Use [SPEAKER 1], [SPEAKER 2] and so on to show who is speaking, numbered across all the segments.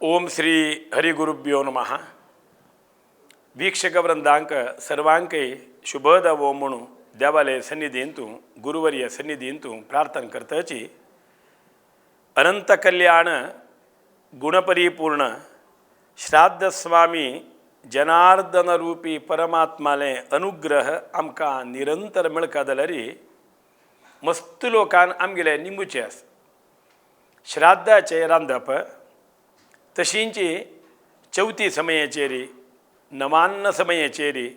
[SPEAKER 1] ओम श्री हरिगुरुभ्यो नमः ವೀಕ್ಷಕವೃಂದಾಂಕ ಸರ್ವಾಂಕೈ ಶುಭದ ಓಮುಣು ದೇವಾಲಯ ಸನ್ನಿಧಿಯಂತೂ ಗುರುವರಿಯ ಸನ್ನಿಧಿಯಂತೂ ಪ್ರಾರ್ಥನೆ ಕರ್ತಚಿ ಅನಂತ ಕಲ್ಯಾಣ ಗುಣಪರಿಪೂರ್ಣ श्राद्ध स्वामी जनार्दन रूपी परमात्माले अनुग्रह आमकां निरंतर मिळकादलरी मस्त लोकान आमगेले निंबूचे आस श्राद्धाचे रांदप तशींची चवथी समयाचेरी नवान्न समयाचेरी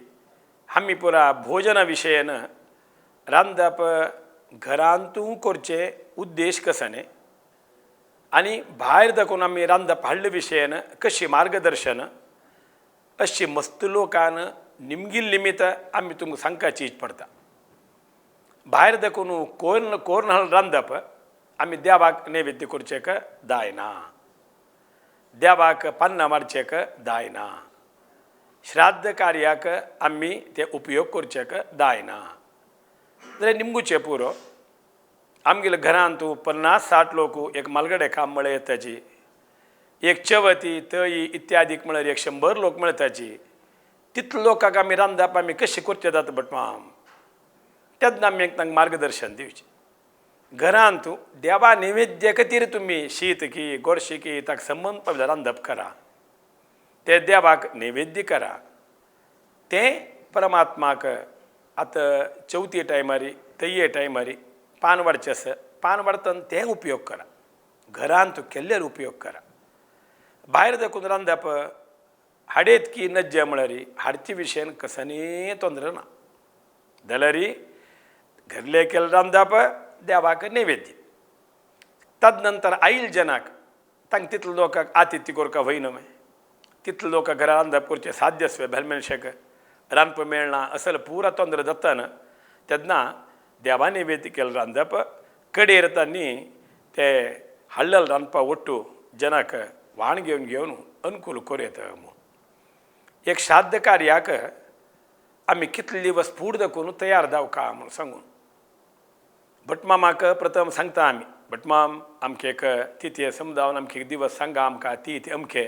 [SPEAKER 1] आमी पुरा भोजना विशयन रांदप घरांतू करचे उद्देश कसाने आनी भायर दाखोवन आमी रांदप हाडले विशयन कशी मार्गदर्शन अशी मस्त लोकान निमगील निमित्त आमी तुमकां सांगपाची इच पडटा भायर दाखोवन कोर्ण रांदप आमी देवाक नैवेद्य करचेक दायना देवाक पान्नां मारचेक दायना श्राद्ध कार्याक आमी ते उपयोग करचेक दायना जाल्यार निमगुचे पुरो आमगेल्या घरांत 50-60 लोक एक मालगडे काम म्हळ्यार येताची एक चवथी तळी इत्यादीक म्हळ्यार 100 लोक मेळटाची तितले लोकांक आमी रांदप आमी कशें करचें जाता भटमाम तेन्ना आमी तांकां मार्गदर्शन दिवचें घरांत देवा नैवेद्य खातीर तुमी शीत की गोडशें की ताका संबंद पावलें रांदप करा ते देवाक नैवेद्य करा तें परमात्माक आतां चवथी टायमार तये टायमार पान वाडचें आसा पान वाडटना तें उपयोग करा घरांत केल्ल्यार उपयोग करा भायर दाखोवन रांदप हाडेत की नज्जे म्हळ्यार हाडचे विशयन कसानी तोंदर ना जाल्यार घरले केल्लें रांदप देवाक नैवेद्य तद नंतर आयल जनाक तांकां तितले लोकांक आतिथ्य करपाक वयना मागीर तितले लोकांक घरा रांदप करचें साध्य आसलें भेलमेनशेक रांदप मेळना असल पुरा तोंदर जाता न्हय तेन्ना देवा नैवेद्य केल्लें रांदप कडेर तांणी ते हाडलेलें रांदपा वट्टू जनाक व्हाण घेवन अनुकूल करूं येता म्हूण एक श्राद्ध कार्याक आमी कितले दिवस फूड दाखोवन तयार जावका म्हूण सांगून भटमामाक प्रथम सांगता आमी भटमाम आमकां एक तिथी समजावन आमकां एक दिवस सांगा आमकां तीथ अमके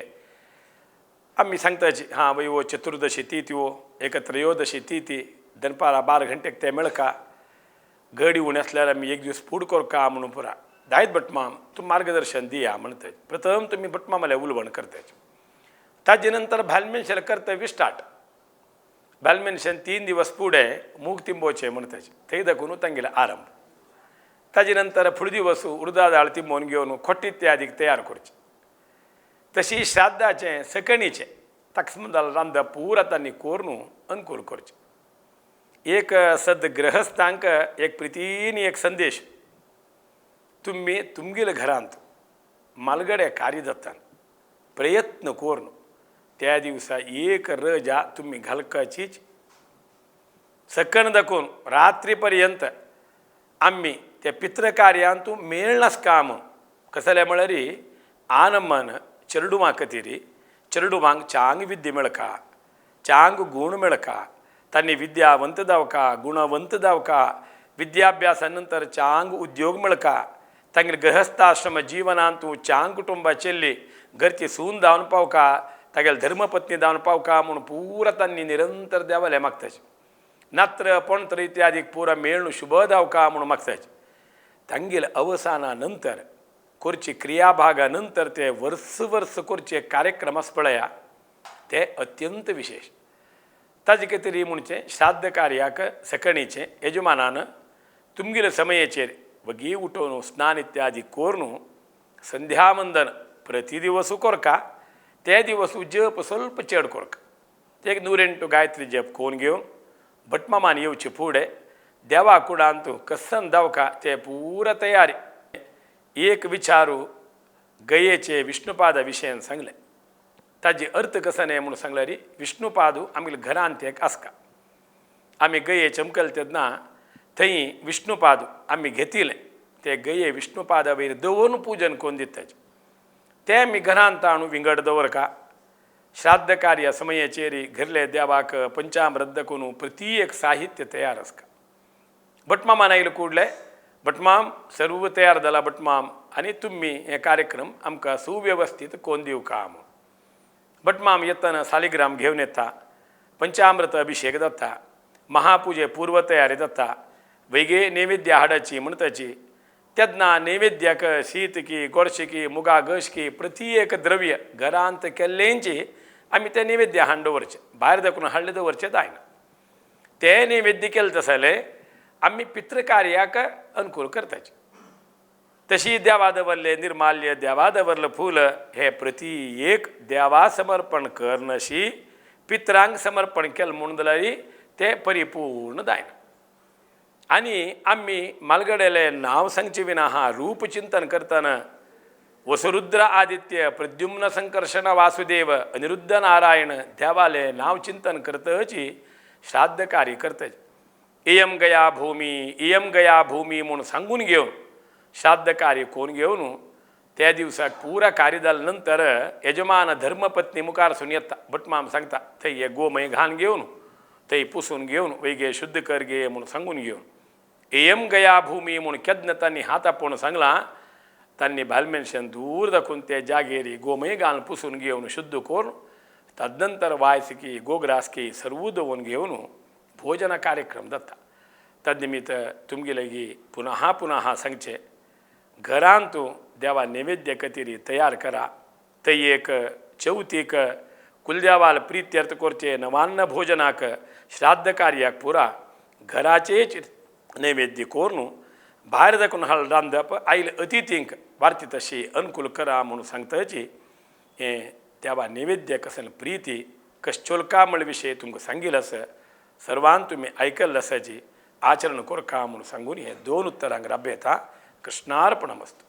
[SPEAKER 1] आमी सांगताची हां वय चतुर्दशी तिथी एक त्रयोदशी तिथी दनपारां 12 घंटेक ते मेळका घडी उणी आसल्यार आमी एक दीस फूड करका म्हणून पुरा दायज भटमाम तूं मार्गदर्शन दिया म्हणटा प्रथम तुमी भटमामाल्या उलवण करताचे ताजे नंतर भालमेनशें कर्तव्य स्टार्ट भालमेनशें 3 दिवस फुडें मूग तिंबोवचें म्हणटाचे थंय दाखोवन तांगेले आरंभ ताजे नंतर फुडें दिवस उर्दा दाळ तिंबोवन घेवन खोटी इत्यादीक तयार करचें तशी श्राद्धाचें सकणीचें ताका समजाल रांदप पुरा तांणी कोरून अनुकूल करचें एक सद गृहस्थांक एक प्रितीन एक संदेश तुम्ही तुमगेल्या घरांत मालगडे कार्य जातात प्रयत्न करून त्या दिवसा एक रजा तुम्ही घालपाचीच सकण दाखोवन रात्री पर्यंत आम्ही त्या पितृकार्यांत मेळनास काम कसले म्हळ्यार आनमन चेडुवां खातीर चेडुवांक चांग विद्या मेळका चांग गुण मेळका तांणी विद्यावंत जावका गुणवंत जावका विद्याभ्यासा नंतर चांग उद्योग मेळका तांगेले गृहस्थाश्रम जिवनांत चांग कुटुंबा चेल्ली घरची सून जावन पावका तागेले धर्मपत्नी जावन पावका म्हूण पुरा तांणी निरंतर देवाले मागताचे नात्र पणत्र इत्यादीक पुरा मेळून शुभ जावका म्हूण मागताचे तांगेले अवसाना नंतर करची क्रियाभागा नंतर ते वर्स करचे कार्यक्रम आस पळया ते अत्यंत विशेष ताजे खातीर म्हणचे श्राद्ध कार्याक सकणीचें यजमानान तुमगेल्या समयाचेर वगी उठोवन स्नान इत्यादी करून संध्यावंदन प्रति दिवस करका ते दिवस जप स्वल्प चड करका एक 108 गायत्री जप कोण घेवन भटमामान येवचे फुडें देवा कुडांत कसन जावका ते पुरा तयारी एक विचारू गयेचे विष्णुपादा विशयन सांगले ताजी अर्थ कसं नाही म्हणून सांगल्यार विष्णुपादू आमगेल्या घरांत एक आसका आमी गये चमकले तेन्ना थंय विष्णुपादू आमी घेतिले ते गये विष्णुपादा वयर दवरून पूजन करून दिताचे ते आमी घरांत हाडून विंगड दवरका श्राद्ध कार्य समयाचेर घरले देवाक पंचामृत दाखोवन प्रति एक साहित्य तयार आसका भटमामान आयले कुडले बटमाम सर्व तयार जाला बटमाम आणि तुम्ही हे कार्यक्रम आमकां सुव्यवस्थीत कोण दिवं का म्हूण बटमाम येतना सालिग्राम घेवन येता पंचामृत अभिषेक जाता महापुजे पूर्व तयारी जाता वैगे नैवेद्य हाडची म्हणटाची तेदना नैवेद्याक शीत की गोडशिकी मुगा गशकी प्रति एक द्रव्य घरांत केल्लेंची आमी ते नैवेद्य हाडून दवरचे भायर दाखून हाडले दवरचे जायना ते नैवेद्य केले तसले आमी पितृकार्याक अनुकूल करताचे तशी देवा दवरले निर्माल्य देवा दवरलं फूल हे प्रति एक देवा समर्पण करनशी पितरांक समर्पण केलं म्हणून जाल्यार ते परिपूर्ण जायना आणि आम्ही मालगडेले नाव सांगचे विना हा रूप चिंतन करताना वसुरुद्र आदित्य प्रद्युम्न संकर्षण वासुदेव अनिरुद्ध नारायण देवाले नाव चिंतन करतची श्राद्ध कार्य करतच इयम गया भूमी म्हणून सांगून घेऊन श्राद्ध कार्य कोण घेऊन त्या दिवसाक पुरा कार्य जाल्यानंतर यजमान धर्मपत्नी मुखारसून येता बटमाम सांगता थंय हे गोमय घाण घेऊन थंय पुसून घेऊन वैगे शुद्ध कर गे म्हणून सांगून घेऊन एयम गया भूमी म्हणून केदन तांणी हात आपण सांगला तांणी बालमेनशन दूर दाखवून ते जागेरी गोमय घाण पुसून घेऊन शुद्ध करून तदनंतर वायसकी गोग्रासकी सर्व दवून घेऊन भोजन कार्यक्रम जाता तदनिमित्त तुमगे लगी पुनः सांगचे घरान तूं देवा नैवेद्य कतिरी तयार करा थंय एक चवथीक कुलदेवाल प्रित्यर्थ करचे नवान्न भोजनाक श्राद्ध कार्याक पुरा घराचेच नैवेद्य करून भायर दाखून हाल रांदप आयल अतिथींक वारती तशी अनुकूल करा म्हणून सांगताची हे देवा नैवेद्य कसन प्रीती कश्चोलका म्हण विशय तुमकां सांगिल्लो आसा सर्वान तुमी आयकल्लें आसाची आचरण करका म्हणून सांगून हे 2 उत्तरांक राबयता कृष्णार्पणमस्तु.